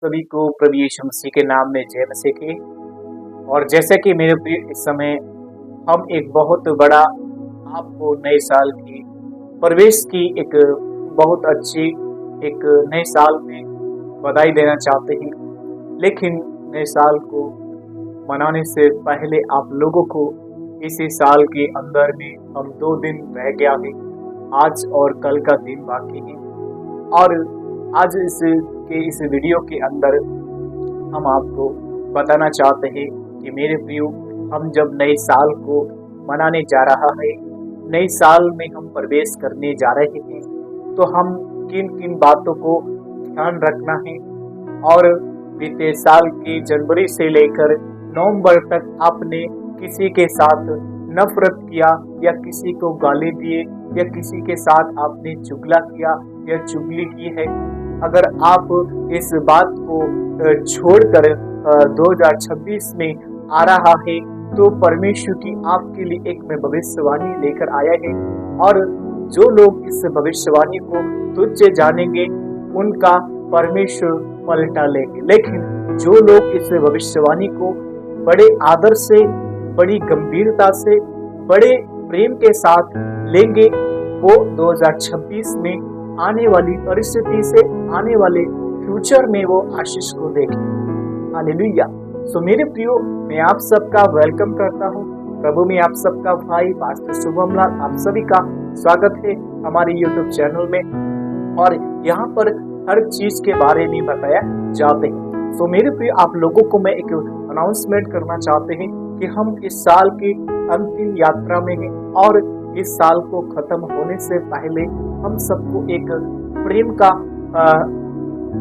सभी को प्रभु यीशु मसीह के नाम में जय मसीह की। और जैसे कि मेरे प्रिय, इस समय हम एक बहुत बड़ा आपको नए साल की प्रवेश की एक बहुत अच्छी एक नए साल में बधाई देना चाहते हैं। लेकिन नए साल को मनाने से पहले आप लोगों को इसी साल के अंदर में हम 2 दिन रह गया है, आज और कल का दिन बाकी है। और आज इस वीडियो के अंदर हम आपको बताना चाहते हैं कि मेरे प्रियो, हम जब नए साल को मनाने जा रहा है, नए साल में हम प्रवेश करने जा रहे हैं, तो हम किन किन बातों को ध्यान रखना है। और बीते साल की जनवरी से लेकर नवंबर तक आपने किसी के साथ नफरत किया या किसी को गाली दिए या किसी के साथ आपने चुगला किया या चुगली की है, अगर आप इस बात को छोड़कर 2026 में आ रहा है, तो परमेश्वर की आपके लिए एक मैं भविष्यवाणी लेकर आया है। और जो लोग इस भविष्यवाणी को तुच्छ जानेंगे, उनका परमेश्वर पलटा लेंगे। लेकिन जो लोग इस भविष्यवाणी को बड़े आदर से, बड़ी गंभीरता से, बड़े प्रेम के साथ लेंगे, वो 2026 में आने वाली परिस्थिति से, आने वाले फ्यूचर में वो आशीष को देखेंगे। हालेलुया। सो मेरे प्रियो, मैं आप सबका वेलकम करता हूँ। प्रभु में आप सबका भाई पास्टर शुभम लाल, आप सभी का स्वागत है हमारे यूट्यूब चैनल में। और यहाँ पर हर चीज के बारे में बताया जाते हैं। सो मेरे प्रियो, आप लोगों को मैं एक अनाउंसमेंट करना चाहते हैं कि हम इस साल की अंतिम यात्रा में हैं और इस साल को खत्म होने से पहले हम सबको एक प्रेम का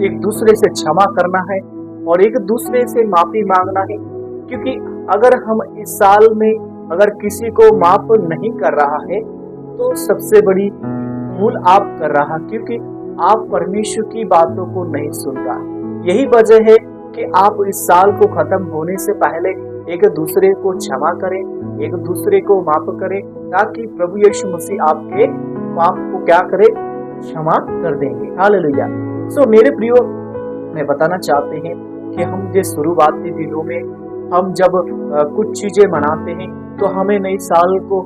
एक दूसरे से क्षमा करना है और एक दूसरे से माफी मांगना है। क्योंकि अगर हम इस साल में अगर किसी को माफ नहीं कर रहा है, तो सबसे बड़ी भूल आप कर रहा, क्योंकि आप परमेश्वर की बातों को नहीं सुन रहा। यही वजह है कि आप इस साल को खत्म होने से पहले एक दूसरे को क्षमा करें, एक दूसरे को माफ करें, ताकि प्रभु यीशु मसीह आपके पाप को क्या करे, क्षमा कर देंगे। हालेलुया। सो मेरे प्रियो, मैं बताना चाहते हैं कि हम जो शुरुआती दिनों में हम जब कुछ चीजें मनाते हैं, तो हमें नए साल को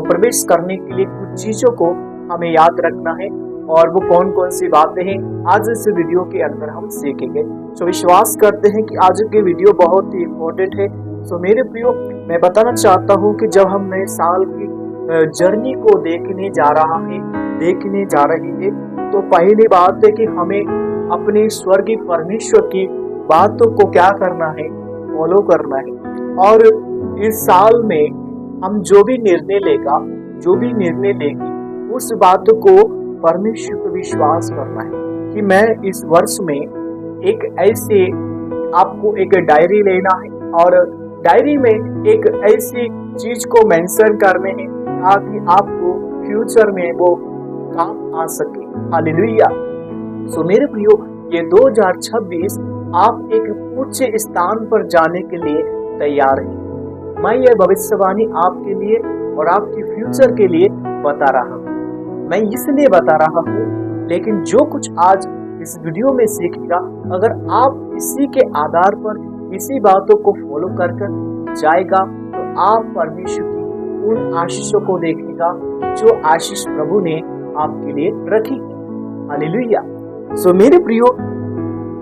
प्रवेश करने के लिए कुछ चीजों को हमें याद रखना है। और वो कौन कौन सी बातें हैं, आज इस वीडियो के अंदर हम सीखेंगे। सो विश्वास करते हैं कि आज के वीडियो बहुत ही इम्पोर्टेंट है। सो मेरे प्रियो, मैं बताना चाहता हूँ कि जब हम नए साल की जर्नी को देखने जा रहे हैं, तो पहली बात है कि हमें अपने स्वर्गीय परमेश्वर की बातों को क्या करना है, फॉलो करना है। और इस साल में हम जो भी निर्णय लेगी, उस बात को परमेश्वर को विश्वास करना है कि मैं इस वर्ष में एक ऐसे, आपको एक डायरी लेना है और डायरी में एक ऐसी चीज को मेंशन करने हैं ताकि आपको फ्यूचर में वो काम आ सके। हालेलुया। सो मेरे प्रियो, ये 2026 आप एक उच्च स्थान पर जाने के लिए तैयार हैं। मैं ये भविष्यवाणी आपके लिए और आपके फ्यूचर के लिए बता रहा हूँ। मैं इसलिए बता रहा हूँ, लेकिन जो कुछ आज इस वीडियो में सीखेगा, अगर आप इसी के आधार पर इसी बातों को फॉलो कर जाएगा, तो आप परमेश्वर की उन आशीषों को देखेगा जो आशीष प्रभु ने आपके लिए रखी। हालेलुया। सो मेरे प्रियो,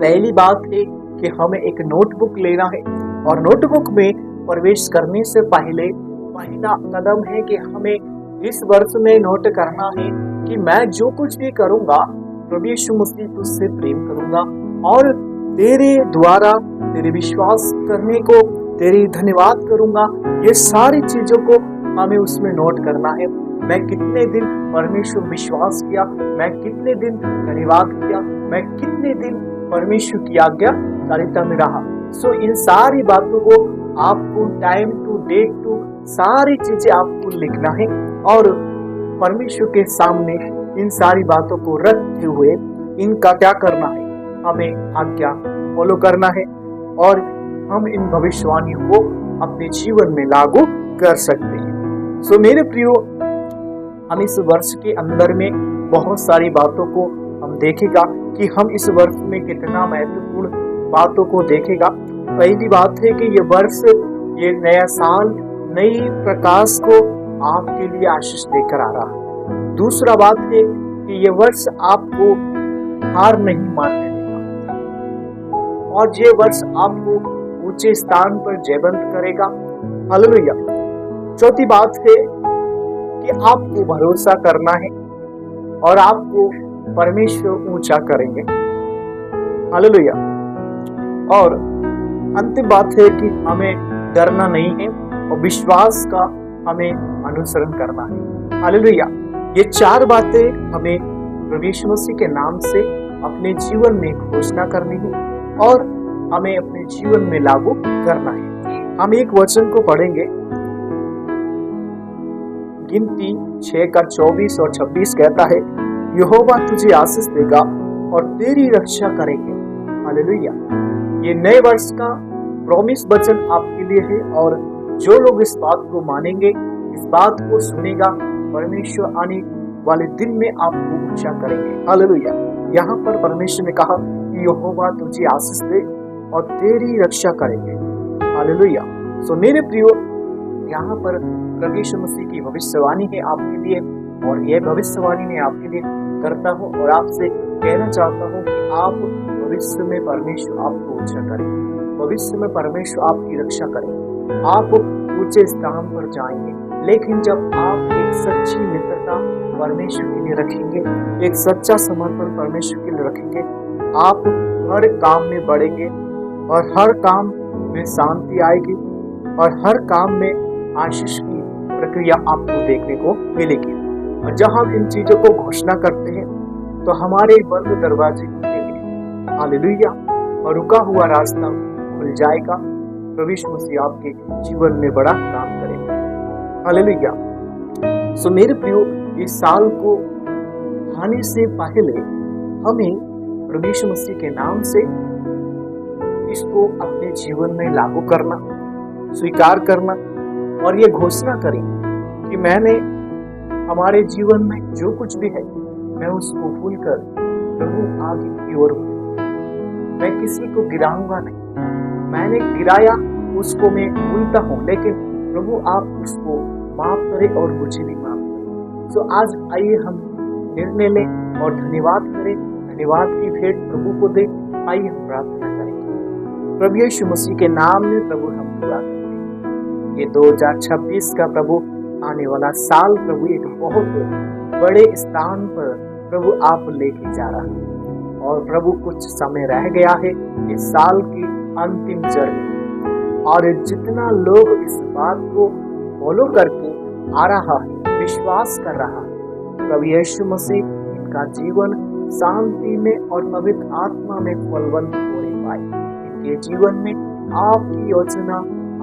पहली बात है कि हमें एक नोटबुक लेना है और नोटबुक में प्रवेश करने से पहले पहला कदम है कि हमें इस वर्ष में नोट करना है कि मैं जो कुछ भी करूंगा, प्रभु यीशु मसीह तुझसे प्रेम करूंगा और तेरे द्वारा तेरे विश्वास करने को, तेरी धन्यवाद करूंगा। ये सारी चीजों को हमें उसमें नोट करना है। मैं कितने दिन परमेश्वर विश्वास किया, मैं कितने दिन धन्यवाद किया, मैं कितने दिन परमेश्वर की आज्ञाकारिता में रहा। सो इन सारी बातों को आपको टाइम टू डेट टू सारी चीजें आपको लिखना है और परमेश्वर के सामने इन सारी बातों को रखते हुए इनका क्या करना है, हमें आज्ञा फॉलो करना है और हम इन भविष्यवाणियों को अपने जीवन में लागू कर सकते हैं। सो मेरे प्रियो, हम इस वर्ष के अंदर में बहुत सारी बातों को हम देखेगा कि हम इस वर्ष में कितना महत्वपूर्ण बातों को देखेगा। पहली बात है कि ये वर्ष, ये नया साल नई प्रकाश को आपके लिए आशीष लेकर आ रहा है। दूसरा बात है कि ये वर्ष आपको हार नहीं मानने देगा और ये वर्ष आपको ऊंचे स्थान पर जयवंत करेगा। हालेलुया। चौथी बात है कि आपको भरोसा करना है और आपको परमेश्वर ऊंचा करेंगे। हालेलुया। और अंतिम बात है कि हमें डरना नहीं है और विश्वास का हमें अनुसरण करना है। हालेलुया। ये चार बातें हमें प्रभु यीशु मसीह के नाम से अपने जीवन में घोषणा करनी है और हमें अपने जीवन में लागू करना है। हम एक वचन को पढ़ेंगे, गिनती 6:24 और 26 कहता है, यहोवा तुझे आशीष देगा और तेरी रक्षा करेंगे। हालेलुया। ये नए वर्ष का प्रॉमिस वचन आपके लिए है और जो लोग इस बात को मानेंगे, इस बात को सुनेगा, परमेश्वर आने वाले दिन में आपको ऊंचा करेंगे। हालेलुया। यहाँ पर परमेश्वर ने कहा कि यहोवा तुझे आशीष दे और तेरी रक्षा करेंगे। हालेलुया। सो मेरे प्रियो, यहाँ पर प्रभु यीशु मसीह की भविष्यवाणी है आपके लिए और यह भविष्यवाणी मैं आपके लिए करता हूँ और आपसे कहना चाहता हूँ कि आप भविष्य में परमेश्वर आपको ऊंचा करेंगे, भविष्य में परमेश्वर आपकी रक्षा करेंगे, आप ऊंचे स्थान पर जाएंगे। लेकिन जब आप एक सच्ची मित्रता परमेश्वर के लिए रखेंगे, एक सच्चा समर्पण परमेश्वर के लिए रखेंगे, आप हर काम में बढ़ेंगे और हर काम में शांति आएगी और हर काम में आशीष की प्रक्रिया आपको देखने को मिलेगी। और जब हम इन चीजों को घोषणा करते हैं तो हमारे बंद दरवाजे खुलेंगे। हालेलुया। और रुका हुआ रास्ता खुल जाएगा। प्रभु यीशु मसीह आपके जीवन में बड़ा काम करेगा। हालेलुया। सो मेरे प्रियो, इस साल को आने से पहले हमें प्रभु यीशु मसीह के नाम से इसको अपने जीवन में लागू करना, स्वीकार करना और ये घोषणा करें कि मैंने हमारे जीवन में जो कुछ भी है मैं उसको भूलकर प्रभु आगे की ओर मैं किसी को गिराऊंगा नहीं। मैंने गिराया उसको मैं भूलता हूँ, लेकिन प्रभु आप उसको माफ करें और मुझे भी माफ करें। सो आज आइए हम निर्णय लें और धन्यवाद करें, धन्यवाद की भेंट प्रभु को दें। आइए हम प्रार्थना करेंगे। प्रभु यीशु मसीह के नाम में प्रभु हम दुआ करते हैं। ये 2026 का प्रभु आने वाला साल प्रभु एक बहुत बड़े स्थान पर प्रभु आप लेके जा रहा है और प्रभु कुछ समय रह गया है इस साल की अंतिम जर्नी और जितना लोग इस बात को फॉलो करके आ रहा है, विश्वास कर रहा है, प्रभु यीशु मसीह इनका जीवन शांति में और पवित्र आत्मा में फलवंत होने पाए। इनके जीवन में आपकी योजना,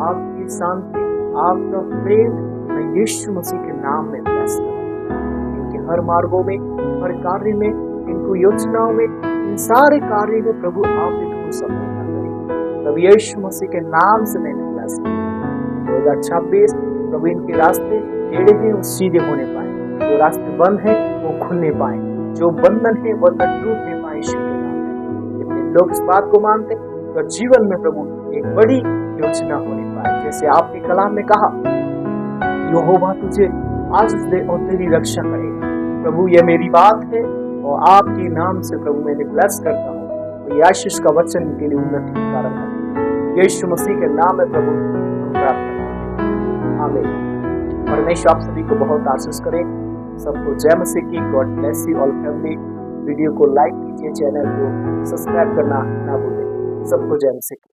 आपकी शांति, आपका प्रेम मैं यीशु मसीह के नाम में ब्लेस करता हूं। इनके हर मार्गों में, हर कार्य में, इनको योजनाओं में, इन सारे कार्य में प्रभु आप इनको सफलता करें। प्रभु यीशु मसीह के नाम से मैंने ब्लेस किया। 2026 प्रभु इनके रास्ते टेढ़े हैं वो सीधे होने पाए, जो रास्ते बंद हैं वो खुलने पाए, जो बंधन है बंधन टूटने पाए। यीशु के नाम में जितने लोग इस बात को मानते तो जीवन में प्रभु एक बड़ी योजना होने पाए। जैसे आपके कलाम में कहा, यहोवा तुझे आशीष दे और तेरी रक्षा करेगा। प्रभु ये मेरी बात है और आपके नाम से प्रभु मैं ब्लेस करता हूँ। तो ये आशीष का वचन के लिए उन्नति का कारण है। यीशु मसीह के नाम में प्रभु हम प्रार्थना करते हैं। आमीन। परमेश्वर आप सभी को बहुत आशीष करे। सबको जय मसीह की। God bless you all family. Video को लाइक कीजिए, चैनल को सब्सक्राइब करना ना भूलें। सबको जय मसीह की।